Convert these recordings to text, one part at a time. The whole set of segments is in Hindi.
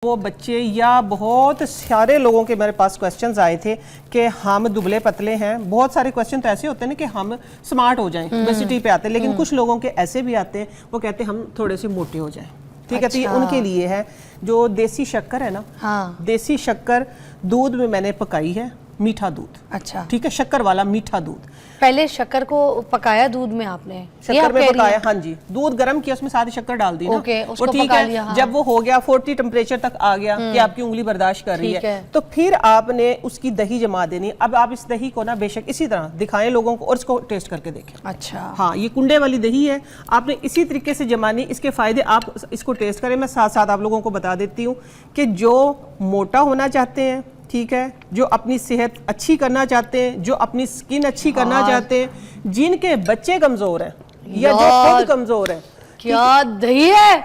वो बच्चे या बहुत सारे लोगों के मेरे पास क्वेश्चंस आए थे कि हम दुबले पतले हैं। बहुत सारे क्वेश्चन तो ऐसे होते हैं ना कि हम स्मार्ट हो जाएं, ओबेसिटी पे आते हैं, लेकिन कुछ लोगों के ऐसे भी आते हैं वो कहते हैं हम थोड़े से मोटे हो जाएं। ठीक है, तो ये उनके लिए है। जो देसी शक्कर है ना, देसी शक्कर दूध में मैंने पकाई है, मीठा दूध। अच्छा, ठीक है, शक्कर वाला मीठा दूध। पहले शक्कर को पकाया दूध में आपने? शक्कर में पकाया, हाँ जी, दूध गर्म किया, उसमें सारी शक्कर डाल दी ना। ओके, वो ठीक है। हाँ। जब वो हो गया 40 टेम्परेचर तक आ गया कि आपकी उंगली बर्दाश्त कर रही है, तो फिर आपने उसकी दही जमा देनी। अब आप इस दही को ना बेशक इसी तरह दिखाएं लोगों को और इसको टेस्ट करके देखें। अच्छा, हाँ, ये कुंडे वाली दही है, आपने इसी तरीके से जमानी। इसके फायदे आप इसको टेस्ट करें। मैं साथ साथ आप लोगों को बता देती हूँ कि जो मोटा होना चाहते हैं, ठीक है, जो अपनी सेहत अच्छी करना चाहते हैं, जो अपनी स्किन अच्छी करना चाहते हैं, जिनके बच्चे कमजोर हैं या जो खुद कमजोर है, क्या दही है।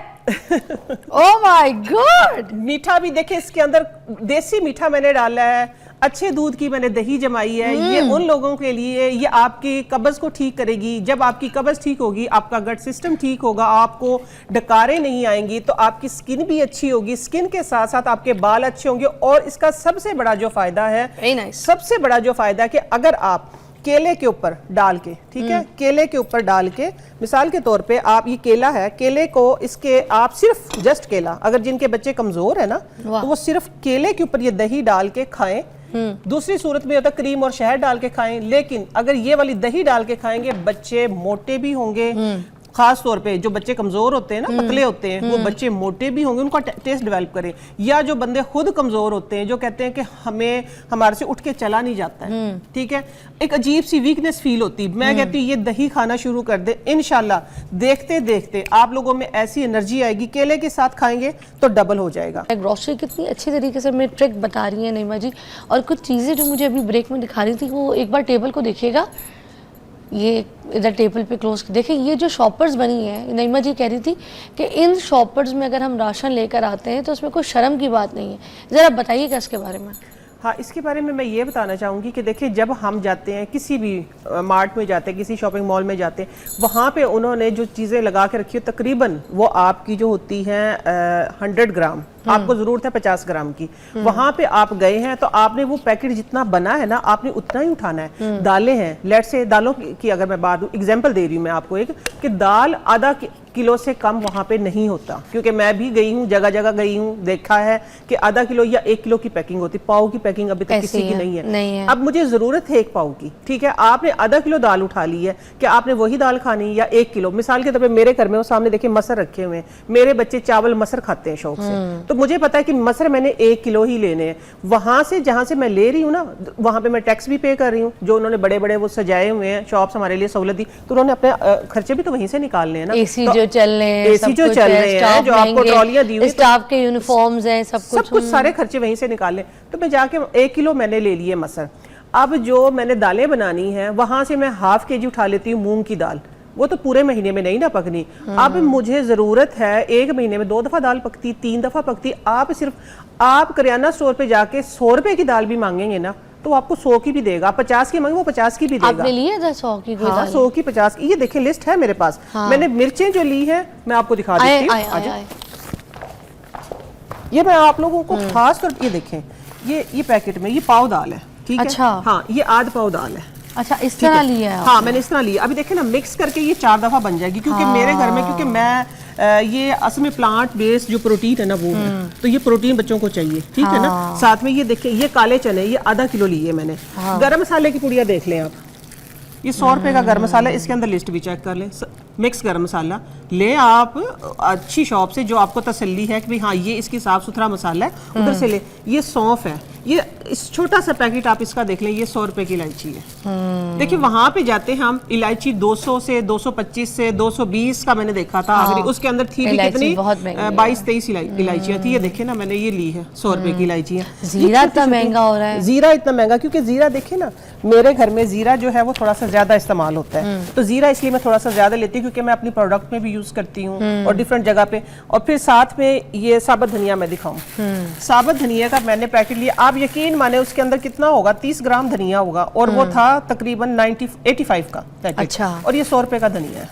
Oh my God. मीठा भी देखे इसके अंदर देसी मीठा मैंने डाला है, अच्छे दूध की मैंने दही जमाई है। ये उन लोगों के लिए, ये आपकी कब्ज को ठीक करेगी। जब आपकी कब्ज ठीक होगी, आपका गट सिस्टम ठीक होगा, आपको डकारें नहीं आएंगी, तो आपकी स्किन भी अच्छी होगी। स्किन के साथ साथ आपके बाल अच्छे होंगे। और इसका सबसे बड़ा जो फायदा है, सबसे बड़ा जो फायदा है कि अगर आप केले के ऊपर डाल के, ठीक है, केले के ऊपर डाल के, मिसाल के तौर पे आप, ये केला है, केले को इसके आप सिर्फ जस्ट केला, अगर जिनके बच्चे कमजोर है ना, तो वो सिर्फ केले के ऊपर ये दही डाल के खाएं। दूसरी सूरत में होता है क्रीम और शहद डाल के खाएं, लेकिन अगर ये वाली दही डाल के खाएंगे, बच्चे मोटे भी होंगे। खास तौर पे जो बच्चे कमजोर होते हैं ना, पतले होते हैं, वो बच्चे मोटे भी होंगे। उनका टेस्ट डेवलप करें। या जो बंदे खुद कमजोर होते हैं, जो कहते हैं कि हमें हमारे से उठ के चला नहीं जाता है, ठीक है, एक अजीब सी वीकनेस फील होती है, मैं कहती हूँ ये दही खाना शुरू कर दे, इंशाल्लाह देखते देखते आप लोगों में ऐसी एनर्जी आएगी। केले के साथ खाएंगे तो डबल हो जाएगा। ग्रोसरी कितनी अच्छी तरीके से मैं ट्रिक बता रही है नईमा जी, और कुछ चीज़ें जो मुझे अभी ब्रेक में दिखा रही थी, वो एक बार टेबल को देखिएगा, ये इधर टेबल पे क्लोज देखिए, ये जो शॉपर्स बनी है, नईमा जी कह रही थी कि इन शॉपर्स में अगर हम राशन लेकर आते हैं तो उसमें कोई शर्म की बात नहीं है। ज़रा बताइएगा इसके बारे में। हाँ, इसके बारे में मैं ये बताना चाहूँगी कि देखिए, जब हम जाते हैं किसी भी मार्ट में जाते हैं, किसी शॉपिंग मॉल में जाते हैं, वहाँ पे उन्होंने जो चीज़ें लगा के रखी हो, तकरीबन वो आपकी जो होती हैं 100 ग्राम, आपको ज़रूरत है 50 ग्राम की। वहाँ पे आप गए हैं तो आपने वो पैकेट जितना बना है ना, आपने उतना ही उठाना है। दालें हैं, लेट से दालों की अगर मैं बात एग्जाम्पल दे रही हूँ मैं आपको एक, कि दाल आधा किलो से कम वहाँ पे नहीं होता, क्योंकि मैं भी गई हूँ, जगह जगह गई हूँ, देखा है कि आधा किलो या 1 किलो की पैकिंग होती। पाव की पैकिंग अभी तक किसी की नहीं है। अब मुझे जरूरत है 1 पाव की, ठीक है, आपने आधा किलो दाल उठा ली है, कि आपने वही दाल खानी या 1 किलो। मिसाल के तौर पर मेरे घर में वो सामने देखिए मसर रखे हुए हैं, मेरे बच्चे चावल मसर खाते हैं शौक से, तो मुझे पता है कि मसर मैंने 1 किलो ही लेने हैं। वहां से जहां से मैं ले रही हूँ ना, वहां पे मैं टैक्स भी पे कर रही हूँ। जो उन्होंने बड़े बड़े वो सजाए हुए हैं शॉप्स हमारे लिए सहूलत दी, तो उन्होंने अपने खर्चे भी तो वहीं से निकालने हैं ना। एसी जो चल रहे हैं, जो चल रहे हैं, जो आपको ट्रॉलियां दी हुई, स्टाफ के यूनिफॉर्म्स हैं, सब कुछ सारे खर्चे वहीं से निकाल लें। तो मैं जाके 1 किलो मैंने ले लिए मसर। अब जो मैंने दालें बनानी है, वहां से मैं ½ kg उठा लेती हूँ मूंग की दाल। वो तो पूरे महीने में नहीं ना पकनी। अब मुझे जरूरत है 1 महीने में 2 दफा दाल पकती, 3 दफा पकती। आप करियाना स्टोर पे जाके 100 रुपए की दाल भी मांगेंगे ना, तो आपको 100 की भी देगा। 50 की मांगे, वो 50 की भी देगा। आपने लिए था 100 की? हाँ, 100 की, 50 की। ये देखें लिस्ट है मेरे पास। मैंने मिर्चें जो ली है मैं आपको दिखा देती हूँ। ये मैं आप लोगों को खास तौर पर देखें, ये पैकेट में ये पाव दाल है, ठीक है। अच्छा। हाँ, ये आध पाव दाल है। अच्छा, इस तरह लिया है? हाँ, मैंने इस तरह लिया। अभी देखें ना, मिक्स करके ये 4 दफा बन जाएगी, क्योंकि मेरे घर में, क्योंकि मैं ये असल में प्लांट बेस्ड जो प्रोटीन है ना वो है, तो ये प्रोटीन बच्चों को चाहिए, ठीक है ना। साथ में ये देखें, ये काले चने, ये आधा किलो लिए मैंने। गरम मसाले की पुड़िया देख लें आप, ये 100 रुपए का गरम मसाला, इसके अंदर लिस्ट भी चेक कर लें। मिक्स गरम मसाला ले आप अच्छी शॉप से, जो आपको तसल्ली है कि भाई हाँ ये इसकी साफ सुथरा मसाला है, उधर से ले। ये सौंफ है, ये इस छोटा सा पैकेट आप इसका देख लें, ये 100 रुपए की इलायची है। देखिए, वहां पे जाते हम, इलायची 200 से 225 से 220 का मैंने देखा था आखिरी। उसके अंदर थी भी कितनी, 22-23 इलायचियां थी। ये देखे ना, मैंने ये ली है 100 रुपए की इलायची है। जीरा इतना महंगा हो रहा है। जीरा इतना महंगा, क्योंकि जीरा देखे ना, मेरे घर में जीरा जो है वो थोड़ा सा ज्यादा इस्तेमाल होता है, तो जीरा इसलिए मैं थोड़ा सा ज्यादा लेती हूँ, क्योंकि मैं अपनी प्रोडक्ट में भी यूज करती हूँ और डिफरेंट जगह पे। और फिर साथ में ये साबुत धनिया मैं दिखाऊं, साबुत धनिया का मैंने पैकेट लिया। आप यकीन माने उसके अंदर कितना होगा, 30 ग्राम धनिया होगा, और वो था तकरीबन 85 का पैकेट। अच्छा। और ये 100 रुपए का धनिया है,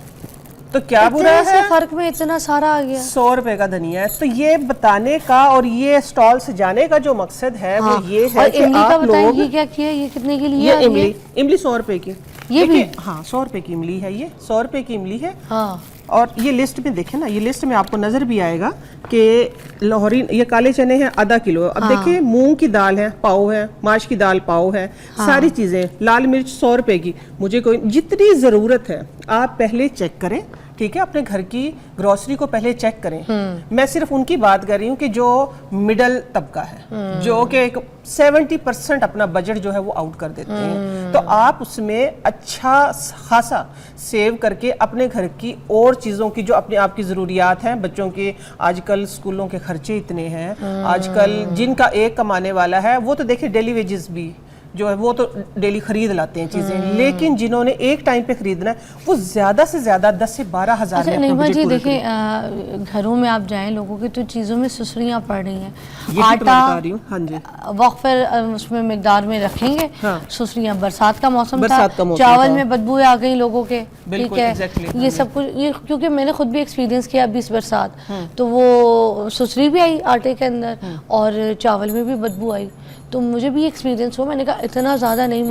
तो क्या बुरा इतने से है? फर्क में इतना सारा आ गया। 100 रुपए का धनिया है। तो ये बताने का और ये स्टॉल से जाने का जो मकसद है वो ये है और कि इमली का आप बताएं, लोग ये क्या किया, ये कितने की लिए? ये इमली 100 रुपए की, ये भी? देखिए, हाँ 100 रुपए की इमली है, ये 100 रुपए की इमली है। हाँ, और ये लिस्ट में देखें ना, ये लिस्ट में आपको नजर भी आएगा कि लाहौरी, ये काले चने हैं आधा किलो। अब देखिए मूंग की दाल है पाव है, माश की दाल पाव है, सारी चीजें, लाल मिर्च 100 रुपए की। मुझे कोई जितनी जरूरत है आप पहले चेक करें, ठीक है, अपने घर की ग्रोसरी को पहले चेक करें। मैं सिर्फ उनकी बात कर रही हूँ कि जो मिडल तबका है, जो कि 70% अपना बजट जो है वो आउट कर देते हैं, तो आप उसमें अच्छा खासा सेव करके अपने घर की और चीज़ों की जो अपने आप की ज़रूरियात हैं, बच्चों के आजकल स्कूलों के खर्चे इतने हैं, आजकल जिनका एक कमाने वाला है वो तो देखिए डेली वेजेस भी जो है वो तो डेली खरीद लाते हैं चीजें, लेकिन जिन्होंने एक टाइम पे खरीदना है वो ज्यादा से ज्यादा 10 से 12 हज़ार अच्छा में अपना नईमा बजट जी पूरा देखें, घरों में आप जाएं लोगों की तो चीज़ों में सुसरियाँ पड़ रही हैं। करें। यही तो मैं बता रही हूँ। हाँ जी, वक्फर उसमें मिकदार में रखेंगे। हाँ। सुसरियाँ, बरसात का मौसम था, बरसात का मौसम चावल था। में बदबू आ गई लोगों के, ठीक बिल्कुल, है, exactly, ये सब कुछ, ये क्योंकि मैंने खुद भी एक्सपीरियंस किया अभी इस बरसात, तो वो सुसरी भी आई आटे के अंदर और चावल में भी बदबू आई, तो मुझे भी एक्सपीरियंस हुआ। मैंने कहा इतना ज्यादा नहीं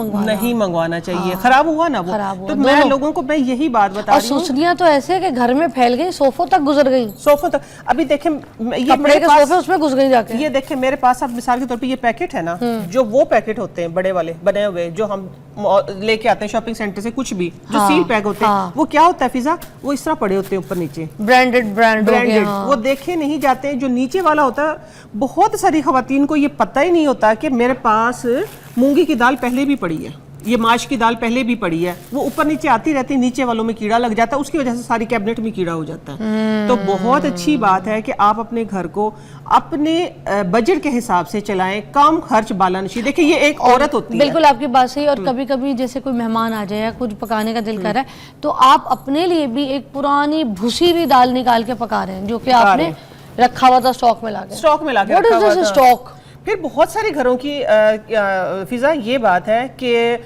मंगवाना चाहिए, खराब हुआ ना वो। खराब हुआ, तो मैं लोगों को मैं यही बात बता और रही हूँ। सुसरियाँ तो ऐसे है कि घर में फैल गई, सोफों तक गुजर गई, सोफों तक, अभी देखें ये कपड़े मेरे के पास, सोफे उसमें घुस गई जाके। ये देखें मेरे पास, अब मिसाल के तौर पे ये पैकेट है ना, जो वो पैकेट होते हैं बड़े वाले बने हुए जो हम लेके आते हैं शॉपिंग सेंटर से, कुछ भी जो सील पैक होते हैं, वो क्या होता है फिजा, वो इस तरह पड़े होते हैं ऊपर नीचे, ब्रांडेड ब्रांडेड, वो देखे नहीं जाते। जो नीचे वाला होता है, बहुत सारी खवातीन को ये पता ही नहीं होता कि मेरे पास मूंगी की दाल पहले भी पड़ी है, ये माश की दाल पहले भी पड़ी है, वो ऊपर नीचे आती रहती है, नीचे वालों में कीड़ा लग जाता है, उसकी वजह से सारी कैबिनेट में कीड़ा हो जाता है। तो बहुत अच्छी बात है कि आप अपने घर को अपने बजट के हिसाब से चलाएं, कम खर्च बालानशी। देखिए ये एक औरत होती है, बिल्कुल आपकी बात सही। और कभी कभी जैसे कोई मेहमान आ जाए या कुछ पकाने का दिल कर रहा है, तो आप अपने लिए भी एक पुरानी भूसी हुई दाल निकाल के पका रहे हैं, जो कि आपने रखा हुआ था स्टॉक में लाके। What is this stock? फिर बहुत सारे घरों की फिजा ये बात है कि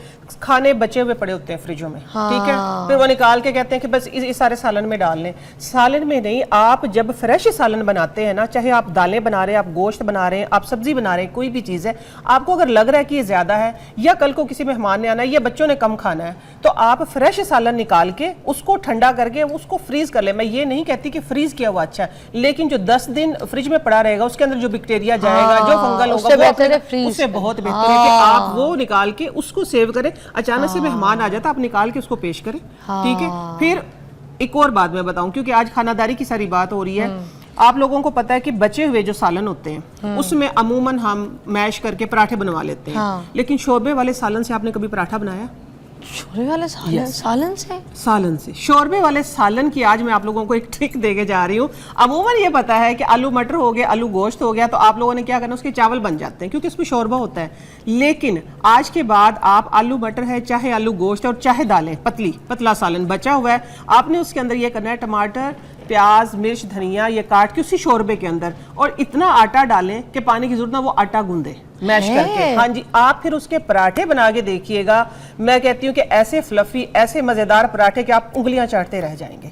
खाने बचे हुए पड़े होते हैं फ्रिजों में, ठीक है, फिर वो निकाल के कहते हैं कि बस इस सारे सालन में डाल लें। सालन में नहीं, आप जब फ्रेश सालन बनाते हैं ना, चाहे आप दालें बना रहे हैं, आप गोश्त बना रहे हैं, आप सब्जी बना रहे हैं, कोई भी चीज़ है, आपको अगर लग रहा है कि ये ज़्यादा है या कल को किसी मेहमान ने आना है या बच्चों ने कम खाना है, तो आप फ्रेश सालन निकाल के उसको ठंडा करके उसको फ्रीज कर लें। मैं ये नहीं कहती कि फ्रीज किया हुआ अच्छा है, लेकिन जो 10 दिन फ्रिज में पड़ा रहेगा उसके अंदर जो बैक्टीरिया जाएगा, जो फंगल होगा, उससे बहुत बेहतर है कि आप वो निकाल के उसको सेव करें। अचानक से मेहमान आ जाता, आप निकाल के उसको पेश करें, ठीक है। फिर एक और बात मैं बताऊं, क्योंकि आज खानादारी की सारी बात हो रही है, आप लोगों को पता है कि बचे हुए जो सालन होते हैं उसमें अमूमन हम मैश करके पराठे बनवा लेते हैं, लेकिन शोरबे वाले सालन से आपने कभी पराठा बनाया? शोरबे वाले सालन, सालन से शोरबे वाले सालन की आज मैं आप लोगों को एक ट्रिक देके जा रही हूँ। अमूमन ये पता है कि आलू मटर हो गया, आलू गोश्त हो गया, तो आप लोगों ने क्या करना, उसके चावल बन जाते हैं क्योंकि उसमें शोरबा होता है। लेकिन आज के बाद आप आलू मटर है, चाहे आलू गोश्त और चाहे दालें, पतला सालन बचा हुआ है, आपने उसके अंदर ये करना है, टमाटर प्याज मिर्च धनिया ये काट के उसी शोरबे के अंदर, और इतना आटा डालें कि पानी की जरूरत ना, वो आटा गूंदे मैश करके। हाँ जी, आप फिर उसके पराठे बना के देखिएगा। मैं कहती हूँ कि ऐसे फ्लफी, ऐसे मजेदार पराठे कि आप उंगलियां चाटते रह जाएंगे।